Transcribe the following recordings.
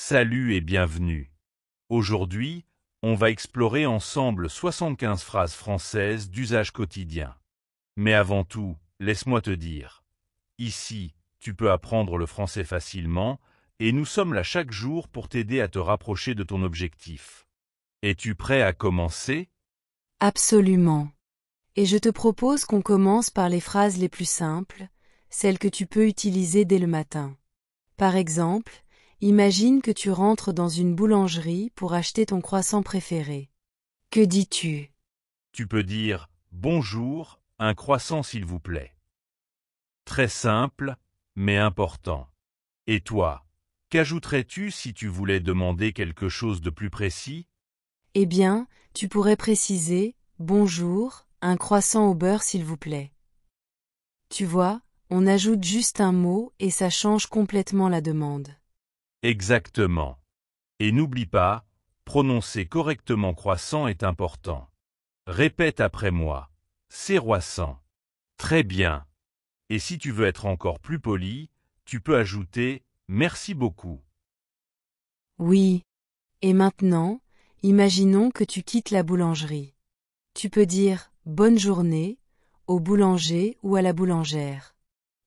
Salut et bienvenue. Aujourd'hui, on va explorer ensemble 75 phrases françaises d'usage quotidien. Mais avant tout, laisse-moi te dire. Ici, tu peux apprendre le français facilement et nous sommes là chaque jour pour t'aider à te rapprocher de ton objectif. Es-tu prêt à commencer? Absolument. Et je te propose qu'on commence par les phrases les plus simples, celles que tu peux utiliser dès le matin. Par exemple, imagine que tu rentres dans une boulangerie pour acheter ton croissant préféré. Que dis-tu? Tu peux dire « Bonjour, un croissant s'il vous plaît ». Très simple, mais important. Et toi, qu'ajouterais-tu si tu voulais demander quelque chose de plus précis? Eh bien, tu pourrais préciser « Bonjour, un croissant au beurre s'il vous plaît ». Tu vois, on ajoute juste un mot et ça change complètement la demande. Exactement. Et n'oublie pas, prononcer correctement croissant est important. Répète après moi. C'est croissant. Très bien. Et si tu veux être encore plus poli, tu peux ajouter merci beaucoup. Oui. Et maintenant, imaginons que tu quittes la boulangerie. Tu peux dire « Bonne journée » au boulanger ou à la boulangère.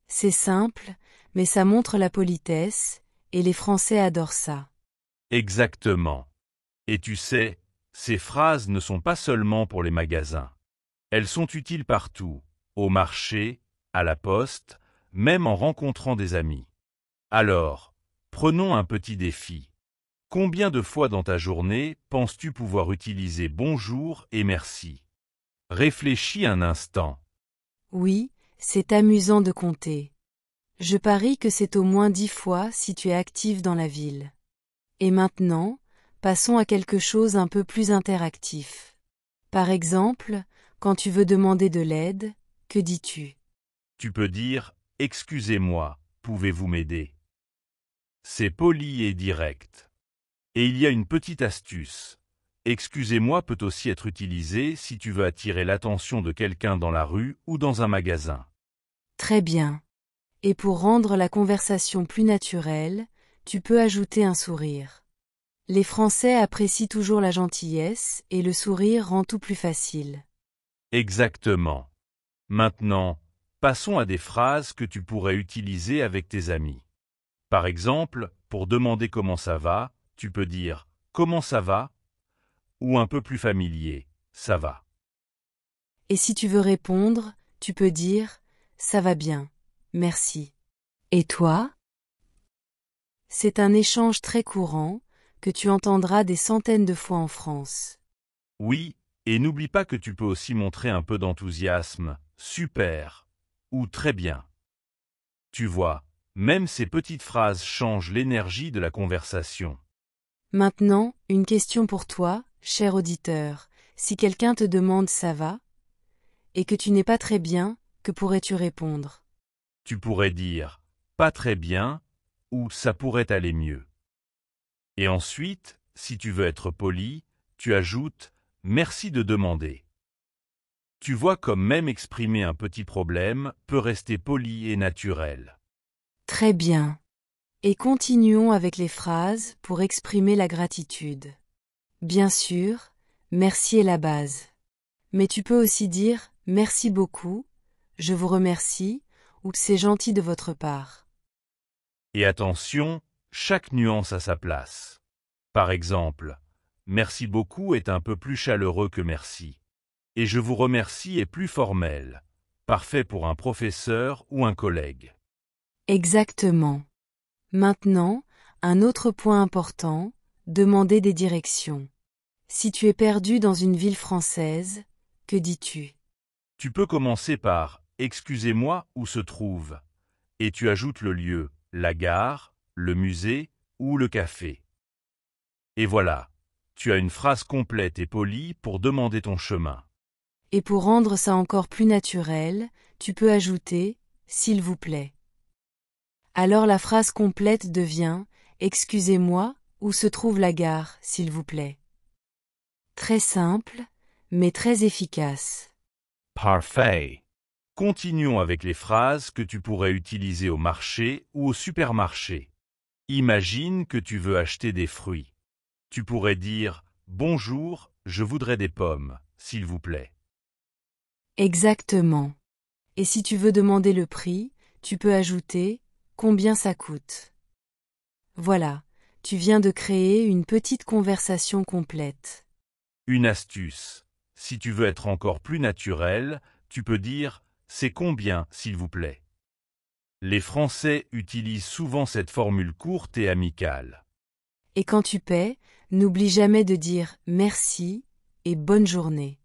C'est simple, mais ça montre la politesse, et les Français adorent ça. Exactement. Et tu sais, ces phrases ne sont pas seulement pour les magasins. Elles sont utiles partout, au marché, à la poste, même en rencontrant des amis. Alors, prenons un petit défi. Combien de fois dans ta journée penses-tu pouvoir utiliser bonjour et merci? Réfléchis un instant. Oui, c'est amusant de compter. Je parie que c'est au moins 10 fois si tu es actif dans la ville. Et maintenant, passons à quelque chose un peu plus interactif. Par exemple, quand tu veux demander de l'aide, que dis-tu? Tu peux dire « Excusez-moi, pouvez-vous m'aider ?» C'est poli et direct. Et il y a une petite astuce. Excusez-moi peut aussi être utilisé si tu veux attirer l'attention de quelqu'un dans la rue ou dans un magasin. Très bien. Et pour rendre la conversation plus naturelle, tu peux ajouter un sourire. Les Français apprécient toujours la gentillesse et le sourire rend tout plus facile. Exactement. Maintenant, passons à des phrases que tu pourrais utiliser avec tes amis. Par exemple, pour demander comment ça va, tu peux dire « Comment ça va ?» ou un peu plus familier « Ça va ». Et si tu veux répondre, tu peux dire « Ça va bien, merci. Et toi ?» C'est un échange très courant que tu entendras des centaines de fois en France. Oui, et n'oublie pas que tu peux aussi montrer un peu d'enthousiasme « Super » ou « Très bien ». Tu vois, même ces petites phrases changent l'énergie de la conversation. Maintenant, une question pour toi, cher auditeur. Si quelqu'un te demande ça va, et que tu n'es pas très bien, que pourrais-tu répondre? Tu pourrais dire « Pas très bien » ou « Ça pourrait aller mieux ». Et ensuite, si tu veux être poli, tu ajoutes « Merci de demander ». Tu vois comme même exprimer un petit problème peut rester poli et naturel. Très bien. Et continuons avec les phrases pour exprimer la gratitude. Bien sûr, merci est la base. Mais tu peux aussi dire merci beaucoup, je vous remercie, ou c'est gentil de votre part. Et attention, chaque nuance a sa place. Par exemple, « Merci beaucoup » est un peu plus chaleureux que « merci ». Et « Je vous remercie » est plus formel, parfait pour un professeur ou un collègue. Exactement. Maintenant, un autre point important, demander des directions. Si tu es perdu dans une ville française, que dis-tu? Tu peux commencer par « Excusez-moi, où se trouve ?» et tu ajoutes le lieu, la gare, le musée ou le café. Et voilà, tu as une phrase complète et polie pour demander ton chemin. Et pour rendre ça encore plus naturel, tu peux ajouter « s'il vous plaît ». Alors la phrase complète devient « Excusez-moi, où se trouve la gare, s'il vous plaît ». Très simple, mais très efficace. Parfait. Continuons avec les phrases que tu pourrais utiliser au marché ou au supermarché. Imagine que tu veux acheter des fruits. Tu pourrais dire « Bonjour, je voudrais des pommes, s'il vous plaît ». Exactement. Et si tu veux demander le prix, tu peux ajouter « Combien ça coûte ?» Voilà, tu viens de créer une petite conversation complète. Une astuce. Si tu veux être encore plus naturel, tu peux dire « C'est combien, s'il vous plaît ?» Les Français utilisent souvent cette formule courte et amicale. Et quand tu paies, n'oublie jamais de dire « Merci » et « Bonne journée ».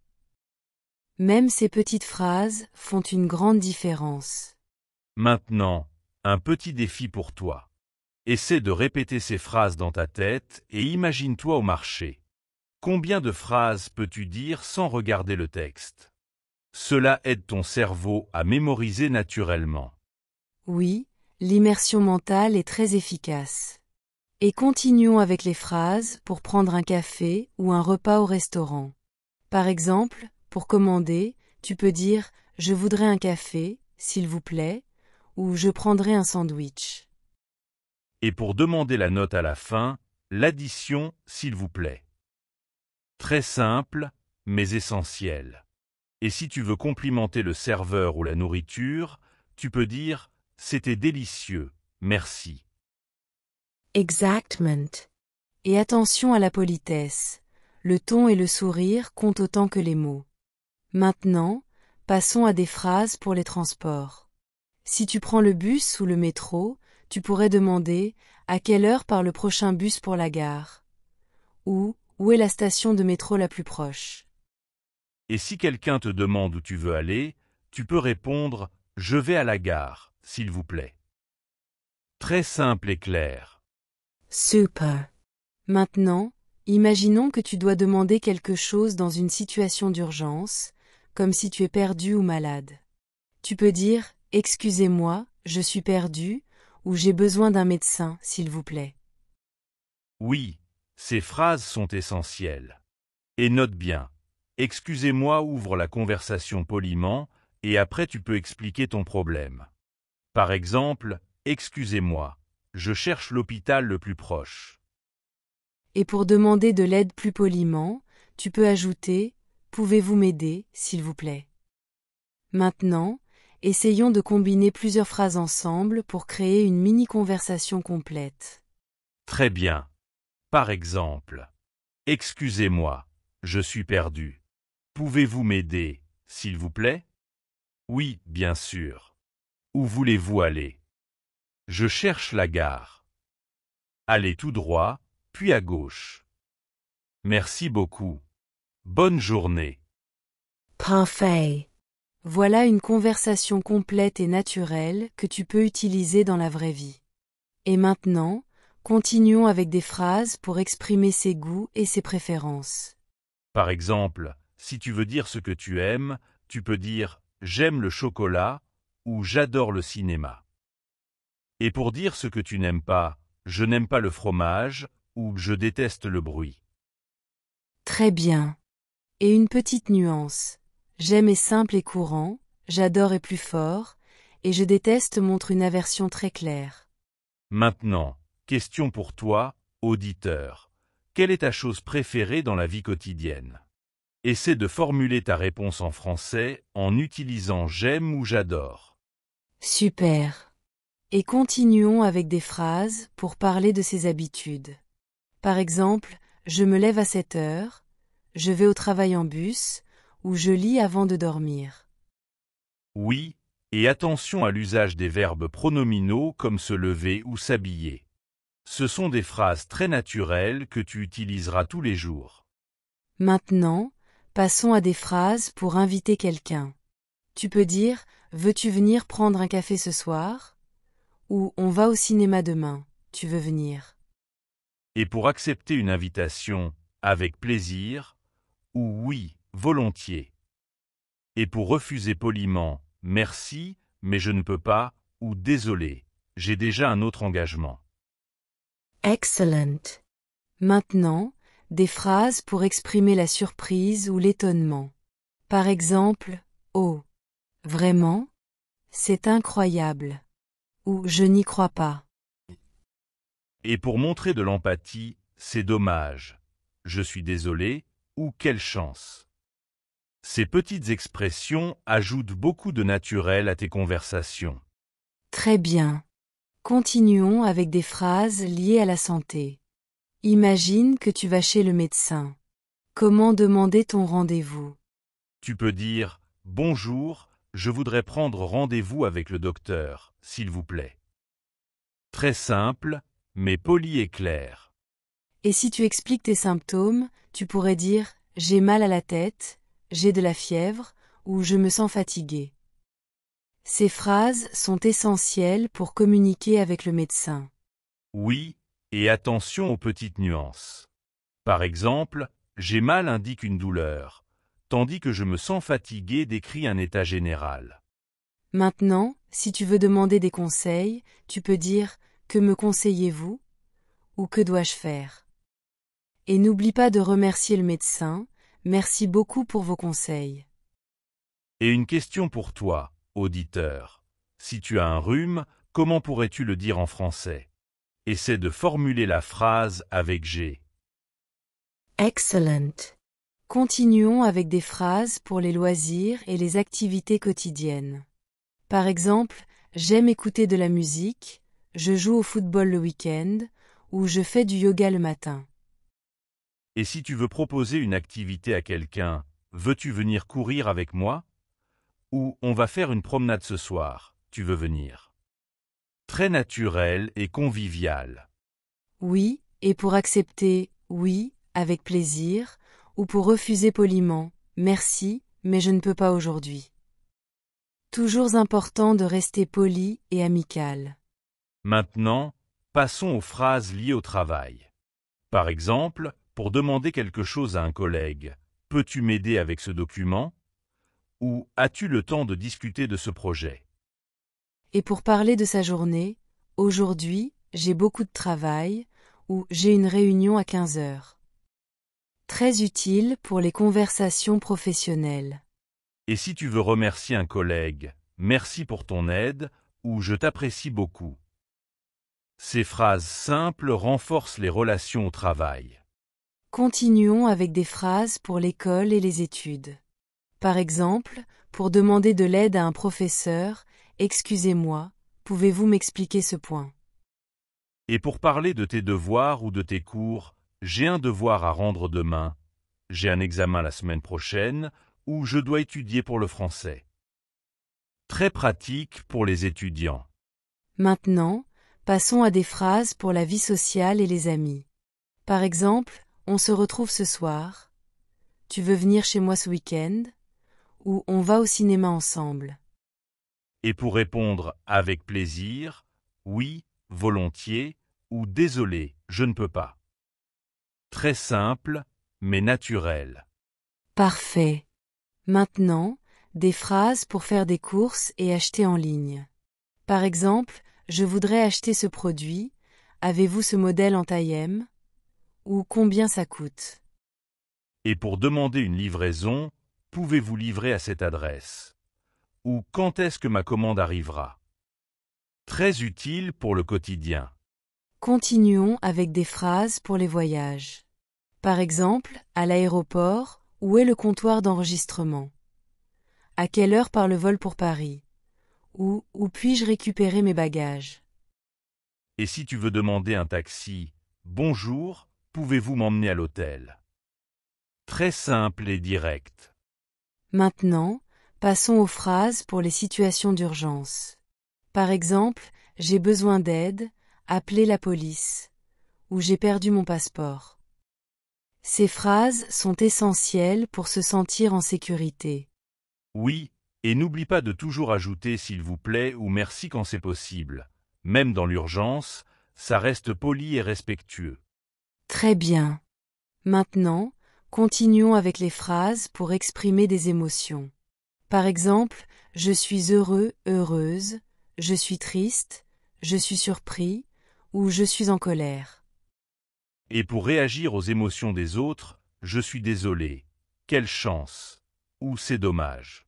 Même ces petites phrases font une grande différence. Maintenant, un petit défi pour toi. Essaie de répéter ces phrases dans ta tête et imagine-toi au marché. Combien de phrases peux-tu dire sans regarder le texte? Cela aide ton cerveau à mémoriser naturellement. Oui, l'immersion mentale est très efficace. Et continuons avec les phrases pour prendre un café ou un repas au restaurant. Par exemple, pour commander, tu peux dire « Je voudrais un café, s'il vous plaît » ou « Je prendrai un sandwich ». Et pour demander la note à la fin, l'addition, s'il vous plaît. Très simple, mais essentiel. Et si tu veux complimenter le serveur ou la nourriture, tu peux dire « C'était délicieux, merci ». Exactement. Et attention à la politesse. Le ton et le sourire comptent autant que les mots. Maintenant, passons à des phrases pour les transports. Si tu prends le bus ou le métro, tu pourrais demander « À quelle heure part le prochain bus pour la gare ?» ou « Où est la station de métro la plus proche ?» Et si quelqu'un te demande où tu veux aller, tu peux répondre « Je vais à la gare, s'il vous plaît ». Très simple et clair. Super. Maintenant, imaginons que tu dois demander quelque chose dans une situation d'urgence, comme si tu es perdu ou malade. Tu peux dire « Excusez-moi, je suis perdu » ou « J'ai besoin d'un médecin, s'il vous plaît ». Oui, ces phrases sont essentielles. Et note bien, excusez-moi ouvre la conversation poliment et après tu peux expliquer ton problème. Par exemple, excusez-moi, je cherche l'hôpital le plus proche. Et pour demander de l'aide plus poliment, tu peux ajouter « Pouvez-vous m'aider, s'il vous plaît ?» Maintenant, essayons de combiner plusieurs phrases ensemble pour créer une mini-conversation complète. Très bien. Par exemple, excusez-moi, je suis perdu. Pouvez-vous m'aider, s'il vous plaît? Oui, bien sûr. Où voulez-vous aller? Je cherche la gare. Allez tout droit, puis à gauche. Merci beaucoup. Bonne journée. Parfait. Voilà une conversation complète et naturelle que tu peux utiliser dans la vraie vie. Et maintenant, continuons avec des phrases pour exprimer ses goûts et ses préférences. Par exemple, si tu veux dire ce que tu aimes, tu peux dire « j'aime le chocolat » ou « j'adore le cinéma ». Et pour dire ce que tu n'aimes pas, « je n'aime pas le fromage » ou « je déteste le bruit ». Très bien. Et une petite nuance. J'aime est simple et courant, j'adore est plus fort, et je déteste montre une aversion très claire. Maintenant, question pour toi, auditeur. Quelle est ta chose préférée dans la vie quotidienne? Essaie de formuler ta réponse en français en utilisant « j'aime » ou « j'adore ». Super. Et continuons avec des phrases pour parler de ses habitudes. Par exemple, je me lève à 7 heures, je vais au travail en bus, ou je lis avant de dormir. Oui, et attention à l'usage des verbes pronominaux comme se lever ou s'habiller. Ce sont des phrases très naturelles que tu utiliseras tous les jours. Maintenant, passons à des phrases pour inviter quelqu'un. Tu peux dire « Veux-tu venir prendre un café ce soir ?» ou « On va au cinéma demain, tu veux venir ?» Et pour accepter une invitation « avec plaisir » ou « oui, volontiers ». Et pour refuser poliment « merci, mais je ne peux pas » ou « désolé, j'ai déjà un autre engagement ». Excellent. Maintenant, des phrases pour exprimer la surprise ou l'étonnement. Par exemple, « Oh, vraiment? C'est incroyable » ou « Je n'y crois pas ». Et pour montrer de l'empathie, c'est dommage. Je suis désolé ou quelle chance. Ces petites expressions ajoutent beaucoup de naturel à tes conversations. Très bien. Continuons avec des phrases liées à la santé. Imagine que tu vas chez le médecin. Comment demander ton rendez-vous? Tu peux dire « Bonjour, je voudrais prendre rendez-vous avec le docteur, s'il vous plaît ». Très simple, mais poli et clair. Et si tu expliques tes symptômes, tu pourrais dire « J'ai mal à la tête »,« J'ai de la fièvre » ou « Je me sens fatigué ». Ces phrases sont essentielles pour communiquer avec le médecin. Oui, et attention aux petites nuances. Par exemple, « J'ai mal » indique une douleur, tandis que « Je me sens fatigué » décrit un état général. Maintenant, si tu veux demander des conseils, tu peux dire « Que me conseillez-vous » ou « Que dois-je faire ?» Et n'oublie pas de remercier le médecin, merci beaucoup pour vos conseils. Et une question pour toi, auditeur. Si tu as un rhume, comment pourrais-tu le dire en français? Essaie de formuler la phrase avec G. Excellent. Continuons avec des phrases pour les loisirs et les activités quotidiennes. Par exemple, j'aime écouter de la musique, je joue au football le week-end, ou je fais du yoga le matin. Et si tu veux proposer une activité à quelqu'un, veux-tu venir courir avec moi? Ou on va faire une promenade ce soir, tu veux venir? Très naturel et convivial. Oui, et pour accepter oui, avec plaisir, ou pour refuser poliment merci, mais je ne peux pas aujourd'hui. Toujours important de rester poli et amical. Maintenant, passons aux phrases liées au travail. Par exemple, pour demander quelque chose à un collègue, peux-tu m'aider avec ce document? Ou as-tu le temps de discuter de ce projet? Et pour parler de sa journée, aujourd'hui, j'ai beaucoup de travail, ou j'ai une réunion à 15 heures. Très utile pour les conversations professionnelles. Et si tu veux remercier un collègue, merci pour ton aide ou je t'apprécie beaucoup. Ces phrases simples renforcent les relations au travail. Continuons avec des phrases pour l'école et les études. Par exemple, pour demander de l'aide à un professeur, excusez-moi, pouvez-vous m'expliquer ce point? Et pour parler de tes devoirs ou de tes cours, j'ai un devoir à rendre demain, j'ai un examen la semaine prochaine ou je dois étudier pour le français. Très pratique pour les étudiants. Maintenant, passons à des phrases pour la vie sociale et les amis. Par exemple, on se retrouve ce soir. Tu veux venir chez moi ce week-end? Ou on va au cinéma ensemble. Et pour répondre avec plaisir, oui, volontiers ou désolé, je ne peux pas. Très simple, mais naturel. Parfait. Maintenant, des phrases pour faire des courses et acheter en ligne. Par exemple, je voudrais acheter ce produit. Avez-vous ce modèle en taille M? Ou combien ça coûte? Et pour demander une livraison, pouvez-vous livrer à cette adresse? Ou quand est-ce que ma commande arrivera? Très utile pour le quotidien. Continuons avec des phrases pour les voyages. Par exemple, à l'aéroport, où est le comptoir d'enregistrement? À quelle heure part le vol pour Paris? Ou où puis-je récupérer mes bagages? Et si tu veux demander un taxi, bonjour, pouvez-vous m'emmener à l'hôtel? Très simple et direct. Maintenant, passons aux phrases pour les situations d'urgence. Par exemple, j'ai besoin d'aide, appelez la police. Ou j'ai perdu mon passeport. Ces phrases sont essentielles pour se sentir en sécurité. Oui, et n'oublie pas de toujours ajouter s'il vous plaît ou merci quand c'est possible. Même dans l'urgence, ça reste poli et respectueux. Très bien. Maintenant, continuons avec les phrases pour exprimer des émotions. Par exemple, je suis heureux, heureuse, je suis triste, je suis surpris, ou je suis en colère. Et pour réagir aux émotions des autres, je suis désolé, quelle chance, ou c'est dommage.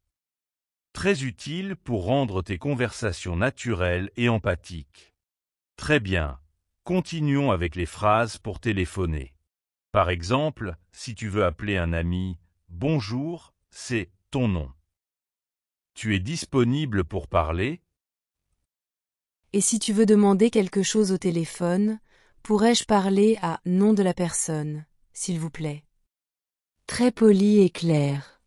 Très utile pour rendre tes conversations naturelles et empathiques. Très bien. Continuons avec les phrases pour téléphoner. Par exemple, si tu veux appeler un ami, bonjour, c'est ton nom. Tu es disponible pour parler? Et si tu veux demander quelque chose au téléphone, pourrais-je parler à nom de la personne, s'il vous plaît? Très poli et clair.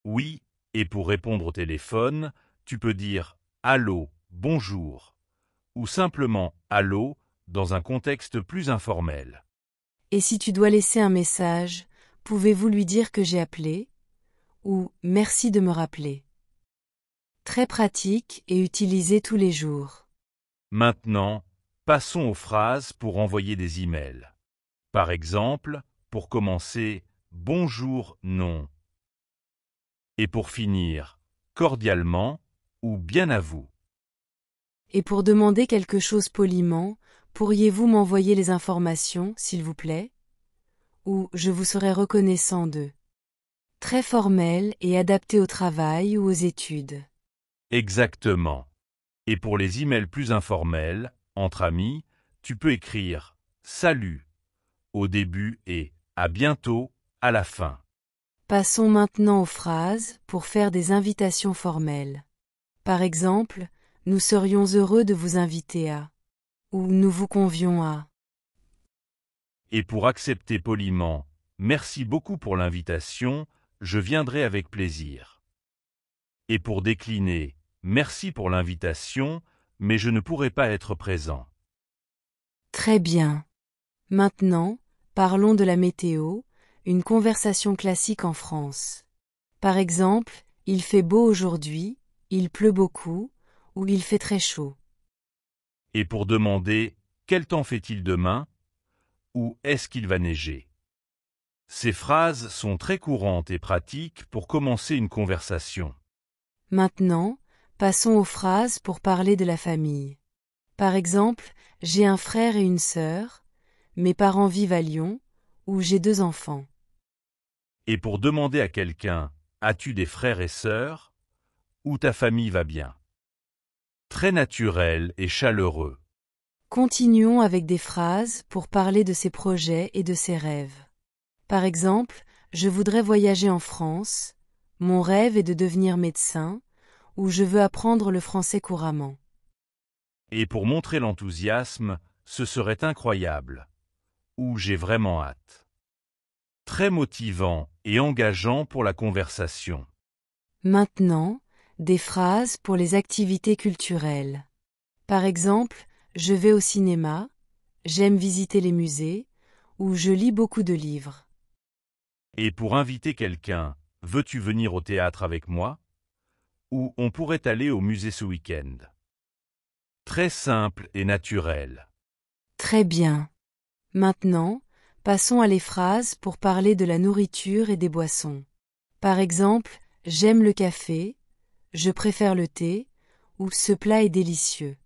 Oui, et pour répondre au téléphone, tu peux dire allô, bonjour, ou simplement allô dans un contexte plus informel. Et si tu dois laisser un message, pouvez-vous lui dire que j'ai appelé? Ou merci de me rappeler. Très pratique et utilisé tous les jours. Maintenant, passons aux phrases pour envoyer des emails. Par exemple, pour commencer, bonjour, non. Et pour finir, cordialement ou bien à vous. Et pour demander quelque chose poliment, pourriez-vous m'envoyer les informations, s'il vous plaît? Ou je vous serais reconnaissant de. Très formel et adapté au travail ou aux études. Exactement. Et pour les emails plus informels, entre amis, tu peux écrire salut au début et à bientôt à la fin. Passons maintenant aux phrases pour faire des invitations formelles. Par exemple, nous serions heureux de vous inviter à. Ou nous vous convions à. Et pour accepter poliment, merci beaucoup pour l'invitation, je viendrai avec plaisir. Et pour décliner, merci pour l'invitation, mais je ne pourrai pas être présent. Très bien. Maintenant, parlons de la météo, une conversation classique en France. Par exemple, il fait beau aujourd'hui, il pleut beaucoup, ou il fait très chaud. Et pour demander quel temps fait-il demain ou est-ce qu'il va neiger? Ces phrases sont très courantes et pratiques pour commencer une conversation. Maintenant, passons aux phrases pour parler de la famille. Par exemple, j'ai un frère et une sœur, mes parents vivent à Lyon, ou j'ai 2 enfants. Et pour demander à quelqu'un « As-tu des frères et sœurs ?» ou « Ta famille va bien ?» Très naturel et chaleureux. Continuons avec des phrases pour parler de ses projets et de ses rêves. Par exemple, je voudrais voyager en France, mon rêve est de devenir médecin, ou je veux apprendre le français couramment. Et pour montrer l'enthousiasme, ce serait incroyable. Ou j'ai vraiment hâte. Très motivant et engageant pour la conversation. Maintenant, des phrases pour les activités culturelles. Par exemple, je vais au cinéma, j'aime visiter les musées, ou je lis beaucoup de livres. Et pour inviter quelqu'un, veux-tu venir au théâtre avec moi? Ou on pourrait aller au musée ce week-end. Très simple et naturel. Très bien. Maintenant, passons à les phrases pour parler de la nourriture et des boissons. Par exemple, j'aime le café, je préfère le thé, ou ce plat est délicieux.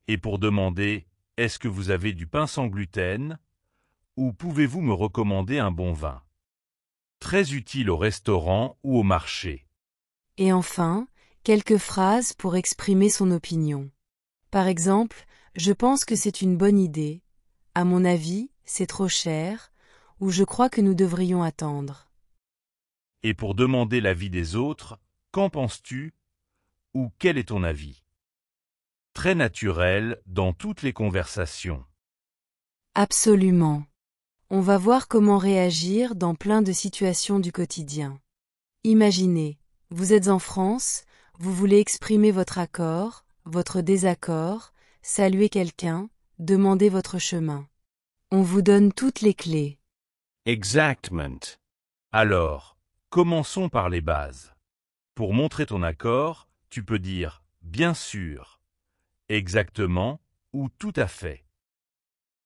Et pour demander « Est-ce que vous avez du pain sans gluten ?» ou « Pouvez-vous me recommander un bon vin ?» Très utile au restaurant ou au marché. Et enfin, quelques phrases pour exprimer son opinion. Par exemple, je pense que c'est une bonne idée, à mon avis, c'est trop cher, ou je crois que nous devrions attendre. Et pour demander l'avis des autres « Qu'en penses-tu ?» ou « Quel est ton avis ?» Très naturel dans toutes les conversations. Absolument. On va voir comment réagir dans plein de situations du quotidien. Imaginez, vous êtes en France, vous voulez exprimer votre accord, votre désaccord, saluer quelqu'un, demander votre chemin. On vous donne toutes les clés. Exactement. Alors, commençons par les bases. Pour montrer ton accord, tu peux dire « bien sûr »,« exactement » ou « tout à fait ».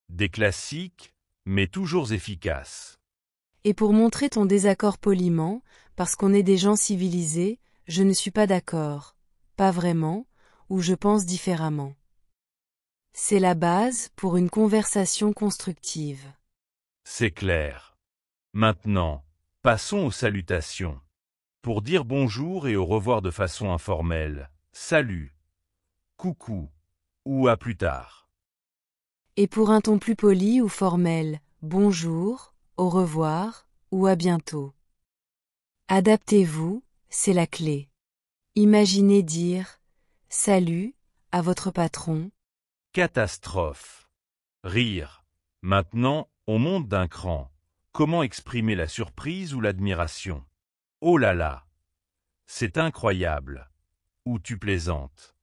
Des classiques, mais toujours efficaces. Et pour montrer ton désaccord poliment, parce qu'on est des gens civilisés, je ne suis pas d'accord, pas vraiment, ou je pense différemment. C'est la base pour une conversation constructive. C'est clair. Maintenant, passons aux salutations. Pour dire bonjour et au revoir de façon informelle, salut, coucou ou à plus tard. Et pour un ton plus poli ou formel, bonjour, au revoir, ou à bientôt. Adaptez-vous, c'est la clé. Imaginez dire « Salut » à votre patron. Catastrophe. Rire. Maintenant, on monte d'un cran. Comment exprimer la surprise ou l'admiration? Oh là là! C'est incroyable. Ou tu plaisantes.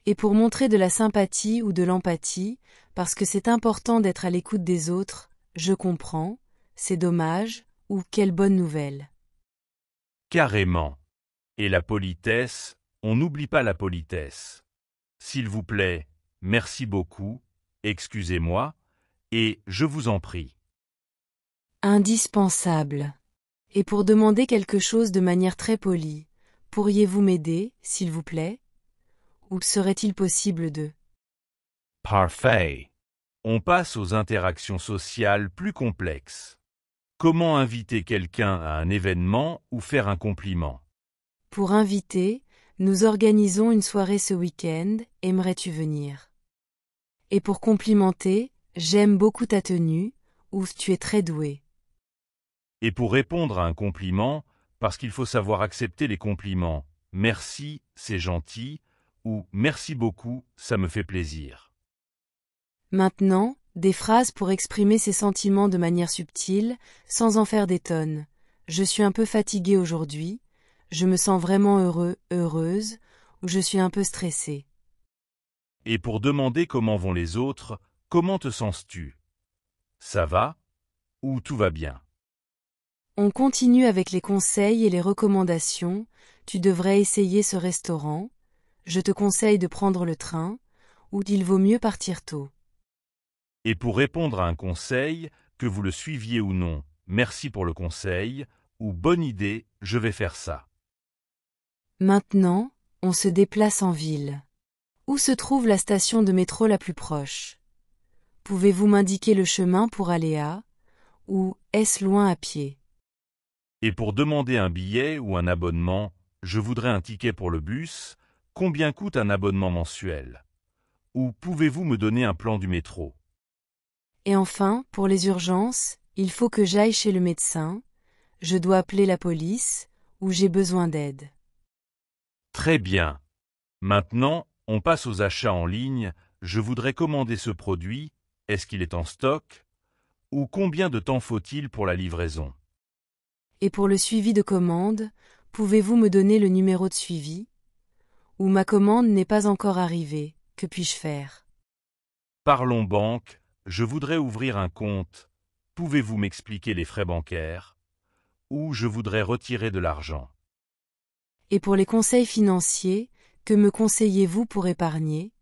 Et pour montrer de la sympathie ou de l'empathie, parce que c'est important d'être à l'écoute des autres, je comprends, c'est dommage, ou quelle bonne nouvelle. Carrément. Et la politesse, on n'oublie pas la politesse. S'il vous plaît, merci beaucoup, excusez-moi, et je vous en prie. Indispensable. Et pour demander quelque chose de manière très polie, pourriez-vous m'aider, s'il vous plaît? Ou serait-il possible de... Parfait. On passe aux interactions sociales plus complexes. Comment inviter quelqu'un à un événement ou faire un compliment? Pour inviter, nous organisons une soirée ce week-end, aimerais-tu venir? Et pour complimenter, j'aime beaucoup ta tenue, ou tu es très doué. Et pour répondre à un compliment, parce qu'il faut savoir accepter les compliments, merci, c'est gentil, ou merci beaucoup, ça me fait plaisir. Maintenant, des phrases pour exprimer ses sentiments de manière subtile, sans en faire des tonnes. Je suis un peu fatigué aujourd'hui, je me sens vraiment heureux, heureuse, ou je suis un peu stressé. Et pour demander comment vont les autres, comment te sens-tu? Ça va? Ou tout va bien? On continue avec les conseils et les recommandations. Tu devrais essayer ce restaurant. Je te conseille de prendre le train, ou il vaut mieux partir tôt. Et pour répondre à un conseil, que vous le suiviez ou non, merci pour le conseil, ou bonne idée, je vais faire ça. Maintenant, on se déplace en ville. Où se trouve la station de métro la plus proche? Pouvez-vous m'indiquer le chemin pour aller à, ou est-ce loin à pied? Et pour demander un billet ou un abonnement, je voudrais un ticket pour le bus, combien coûte un abonnement mensuel? Ou pouvez-vous me donner un plan du métro? Et enfin, pour les urgences, il faut que j'aille chez le médecin, je dois appeler la police, ou j'ai besoin d'aide. Très bien. Maintenant, on passe aux achats en ligne. Je voudrais commander ce produit. Est-ce qu'il est en stock? Ou combien de temps faut-il pour la livraison? Et pour le suivi de commande, pouvez-vous me donner le numéro de suivi? Ou ma commande n'est pas encore arrivée, que puis-je faire? Parlons banque. Je voudrais ouvrir un compte. Pouvez-vous m'expliquer les frais bancaires? Ou je voudrais retirer de l'argent. Et pour les conseils financiers, que me conseillez-vous pour épargner?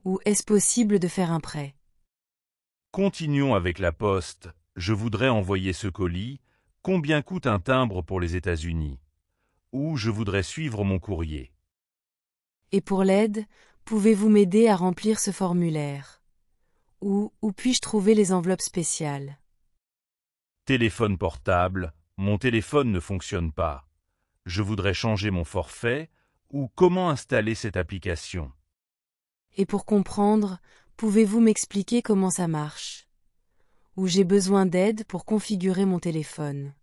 Ou est-ce possible de faire un prêt? Continuons avec la poste. Je voudrais envoyer ce colis. Combien coûte un timbre pour les États-Unis? Ou je voudrais suivre mon courrier. Et pour l'aide, pouvez-vous m'aider à remplir ce formulaire? Ou où puis-je trouver les enveloppes spéciales? Téléphone portable. Mon téléphone ne fonctionne pas. Je voudrais changer mon forfait. Ou comment installer cette application? Et pour comprendre, pouvez-vous m'expliquer comment ça marche? Ou j'ai besoin d'aide pour configurer mon téléphone?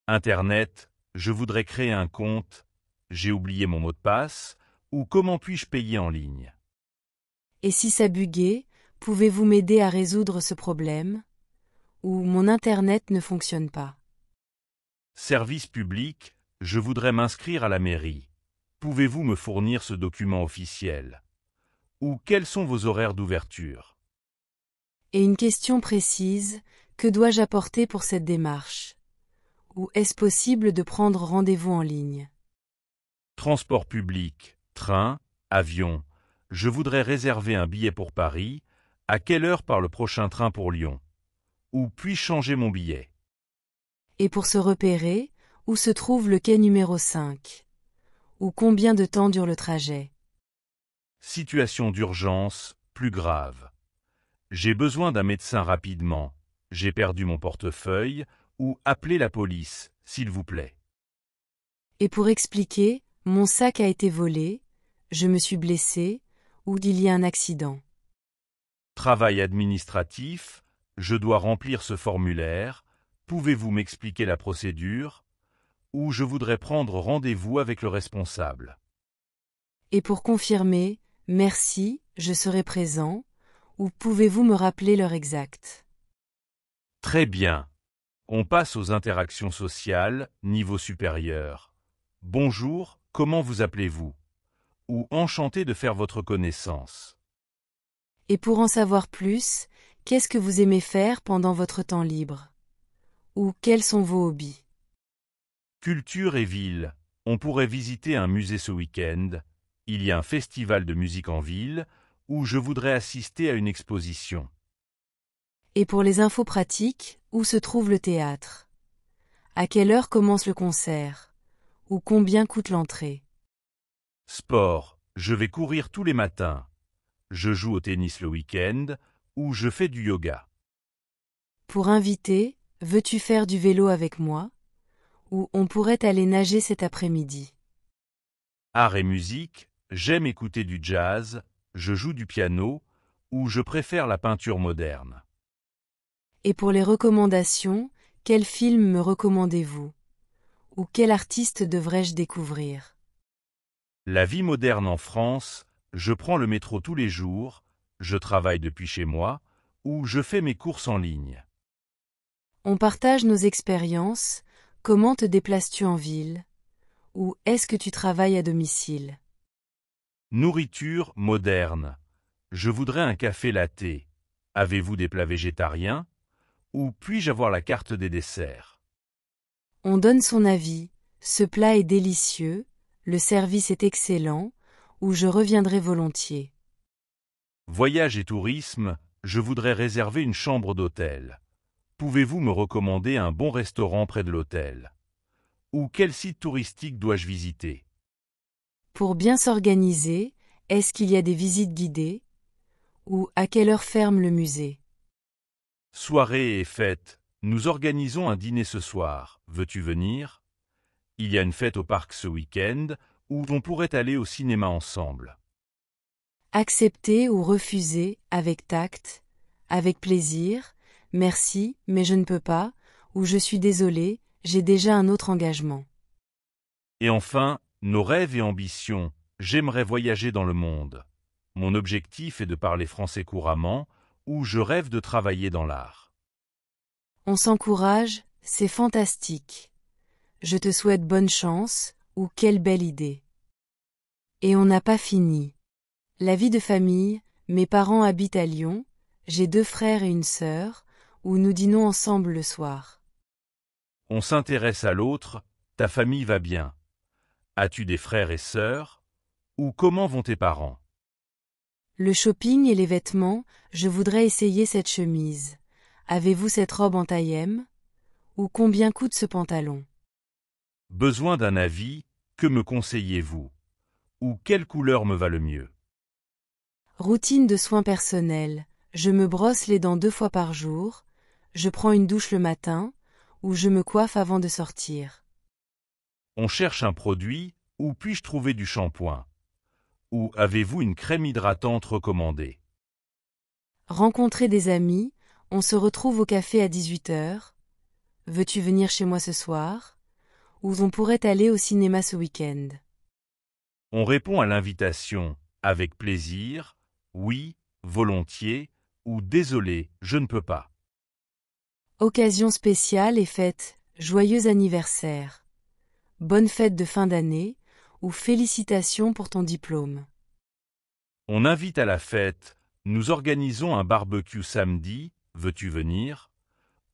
Internet. Je voudrais créer un compte. J'ai oublié mon mot de passe. Ou comment puis-je payer en ligne? Et si ça buguait, pouvez-vous m'aider à résoudre ce problème? Ou mon Internet ne fonctionne pas? Service public. Je voudrais m'inscrire à la mairie. Pouvez-vous me fournir ce document officiel? Ou quels sont vos horaires d'ouverture? Et une question précise, que dois-je apporter pour cette démarche? Ou est-ce possible de prendre rendez-vous en ligne? Transport public, train, avion. Je voudrais réserver un billet pour Paris. À quelle heure part le prochain train pour Lyon? Où puis-je changer mon billet? Et pour se repérer, où se trouve le quai numéro 5? Ou combien de temps dure le trajet? Situation d'urgence, plus grave. J'ai besoin d'un médecin rapidement. J'ai perdu mon portefeuille. Ou appelez la police, s'il vous plaît. Et pour expliquer, mon sac a été volé, je me suis blessé, ou il y a un accident. Travail administratif, je dois remplir ce formulaire, pouvez-vous m'expliquer la procédure? Ou je voudrais prendre rendez-vous avec le responsable. Et pour confirmer, merci, je serai présent, ou pouvez-vous me rappeler l'heure exacte? Très bien. On passe aux interactions sociales, niveau supérieur. Bonjour, comment vous appelez-vous? Ou enchanté de faire votre connaissance. Et pour en savoir plus, qu'est-ce que vous aimez faire pendant votre temps libre? Ou quels sont vos hobbies? Culture et ville. On pourrait visiter un musée ce week-end. Il y a un festival de musique en ville, ou je voudrais assister à une exposition. Et pour les infos pratiques, où se trouve le théâtre? À quelle heure commence le concert? Ou combien coûte l'entrée? Sport. Je vais courir tous les matins. Je joue au tennis le week-end, ou je fais du yoga. Pour inviter, veux-tu faire du vélo avec moi? Ou on pourrait aller nager cet après-midi? Art et musique. J'aime écouter du jazz, je joue du piano, ou je préfère la peinture moderne. Et pour les recommandations, quel film me recommandez-vous? Ou quel artiste devrais-je découvrir? La vie moderne en France, je prends le métro tous les jours, je travaille depuis chez moi, ou je fais mes courses en ligne. On partage nos expériences, comment te déplaces-tu en ville? Ou est-ce que tu travailles à domicile? Nourriture moderne. Je voudrais un café latte. Avez-vous des plats végétariens? Ou puis-je avoir la carte des desserts? On donne son avis, ce plat est délicieux, le service est excellent, ou je reviendrai volontiers. Voyage et tourisme, je voudrais réserver une chambre d'hôtel. Pouvez-vous me recommander un bon restaurant près de l'hôtel? Ou quel site touristique dois-je visiter? Pour bien s'organiser, est-ce qu'il y a des visites guidées? Ou à quelle heure ferme le musée? Soirée et fête. Nous organisons un dîner ce soir. Veux-tu venir? Il y a une fête au parc ce week-end, ou on pourrait aller au cinéma ensemble. Accepter ou refuser, avec tact, avec plaisir, merci, mais je ne peux pas, ou je suis désolé, j'ai déjà un autre engagement. Et enfin, nos rêves et ambitions. J'aimerais voyager dans le monde. Mon objectif est de parler français couramment, ou je rêve de travailler dans l'art. On s'encourage, c'est fantastique. Je te souhaite bonne chance, ou quelle belle idée. Et on n'a pas fini. La vie de famille, mes parents habitent à Lyon, j'ai 2 frères et une sœur, où nous dînons ensemble le soir. On s'intéresse à l'autre, ta famille va bien. As-tu des frères et sœurs? Ou comment vont tes parents? Le shopping et les vêtements, je voudrais essayer cette chemise. Avez-vous cette robe en taille M? Ou combien coûte ce pantalon? Besoin d'un avis, que me conseillez-vous? Ou quelle couleur me va le mieux? Routine de soins personnels, je me brosse les dents 2 fois par jour, je prends une douche le matin, ou je me coiffe avant de sortir. On cherche un produit, ou puis-je trouver du shampoing? Ou avez-vous une crème hydratante recommandée? Rencontrer des amis, on se retrouve au café à 18h. Veux-tu venir chez moi ce soir? Ou on pourrait aller au cinéma ce week-end. On répond à l'invitation, avec plaisir, oui, volontiers, ou désolé, je ne peux pas. Occasion spéciale et fête, joyeux anniversaire. Bonne fête de fin d'année, ou félicitations pour ton diplôme. On invite à la fête, nous organisons un barbecue samedi, veux-tu venir?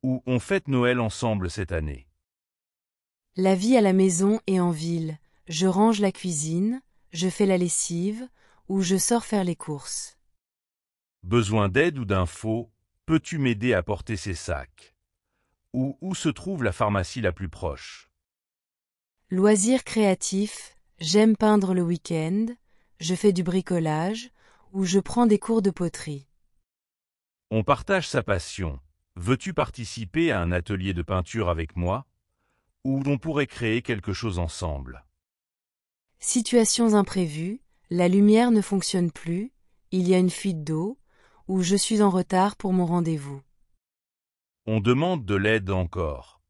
Ou on fête Noël ensemble cette année. La vie à la maison et en ville, je range la cuisine, je fais la lessive, ou je sors faire les courses. Besoin d'aide ou d'infos, peux-tu m'aider à porter ces sacs? Ou où se trouve la pharmacie la plus proche? Loisirs créatifs, j'aime peindre le week-end, je fais du bricolage, ou je prends des cours de poterie. On partage sa passion. Veux-tu participer à un atelier de peinture avec moi? Ou on pourrait créer quelque chose ensemble. Situations imprévues, la lumière ne fonctionne plus, il y a une fuite d'eau, ou je suis en retard pour mon rendez-vous. On demande de l'aide encore.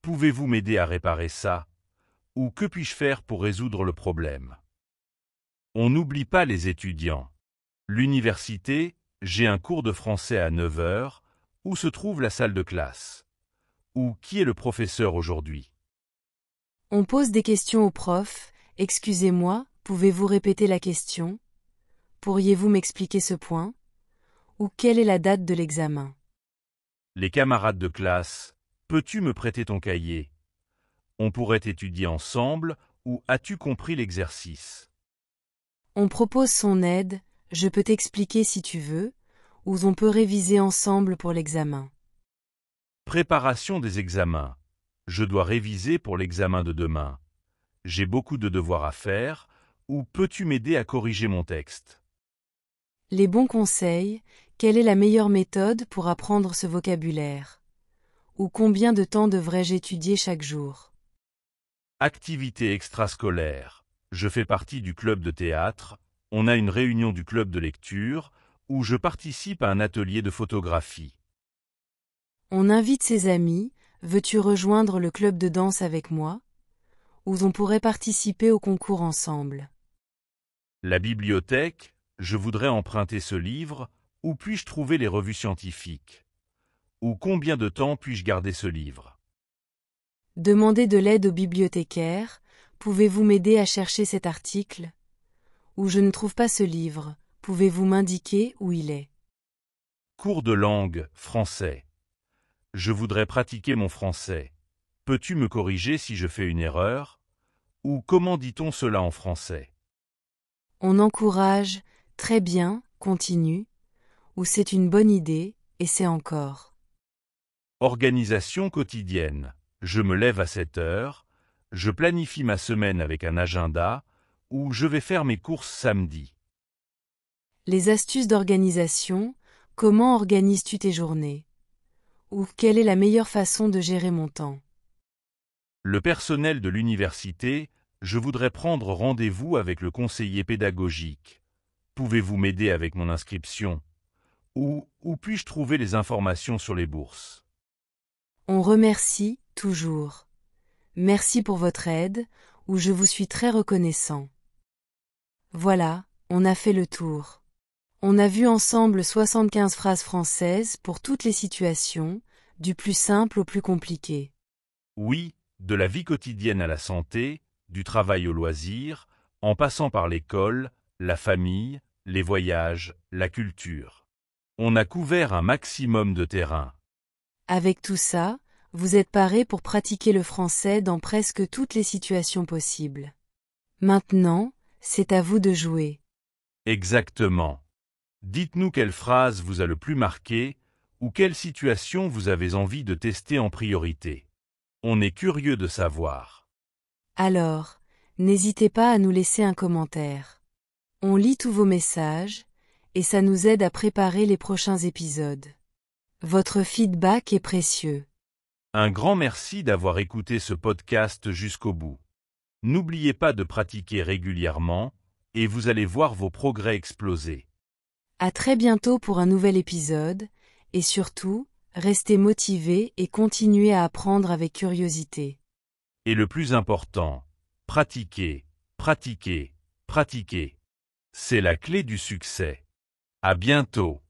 Pouvez-vous m'aider à réparer ça? Ou que puis-je faire pour résoudre le problème? On n'oublie pas les étudiants. L'université, j'ai un cours de français à 9 heures. Où se trouve la salle de classe? Ou qui est le professeur aujourd'hui? On pose des questions au prof. Excusez-moi, pouvez-vous répéter la question? Pourriez-vous m'expliquer ce point? Ou quelle est la date de l'examen? Les camarades de classe, peux-tu me prêter ton cahier? On pourrait étudier ensemble, ou as-tu compris l'exercice? On propose son aide, je peux t'expliquer si tu veux, ou on peut réviser ensemble pour l'examen. Préparation des examens. Je dois réviser pour l'examen de demain. J'ai beaucoup de devoirs à faire, ou peux-tu m'aider à corriger mon texte? Les bons conseils, quelle est la meilleure méthode pour apprendre ce vocabulaire? Ou combien de temps devrais-je étudier chaque jour? Activités extrascolaires. Je fais partie du club de théâtre, on a une réunion du club de lecture, où je participe à un atelier de photographie. On invite ses amis, veux-tu rejoindre le club de danse avec moi? Ou on pourrait participer au concours ensemble. La bibliothèque, je voudrais emprunter ce livre, où puis-je trouver les revues scientifiques? Ou combien de temps puis-je garder ce livre? Demandez de l'aide au bibliothécaire, pouvez-vous m'aider à chercher cet article? Ou je ne trouve pas ce livre, pouvez-vous m'indiquer où il est? Cours de langue, français. Je voudrais pratiquer mon français. Peux-tu me corriger si je fais une erreur? Ou comment dit-on cela en français? On encourage, très bien, continue, ou c'est une bonne idée, et c'est encore. Organisation quotidienne. Je me lève à 7 heures, je planifie ma semaine avec un agenda, ou je vais faire mes courses samedi. Les astuces d'organisation, comment organises-tu tes journées? Ou quelle est la meilleure façon de gérer mon temps? Le personnel de l'université, je voudrais prendre rendez-vous avec le conseiller pédagogique. Pouvez-vous m'aider avec mon inscription? Ou où puis-je trouver les informations sur les bourses? On remercie, toujours. Merci pour votre aide, ou je vous suis très reconnaissant. Voilà, on a fait le tour. On a vu ensemble 75 phrases françaises pour toutes les situations, du plus simple au plus compliqué. Oui, de la vie quotidienne à la santé, du travail au loisir, en passant par l'école, la famille, les voyages, la culture. On a couvert un maximum de terrain. Avec tout ça, vous êtes paré pour pratiquer le français dans presque toutes les situations possibles. Maintenant, c'est à vous de jouer. Exactement. Dites-nous quelle phrase vous a le plus marqué ou quelle situation vous avez envie de tester en priorité. On est curieux de savoir. Alors, n'hésitez pas à nous laisser un commentaire. On lit tous vos messages, et ça nous aide à préparer les prochains épisodes. Votre feedback est précieux. Un grand merci d'avoir écouté ce podcast jusqu'au bout. N'oubliez pas de pratiquer régulièrement, et vous allez voir vos progrès exploser. À très bientôt pour un nouvel épisode, et surtout, restez motivés et continuez à apprendre avec curiosité. Et le plus important, pratiquez, pratiquez, pratiquez. C'est la clé du succès. À bientôt.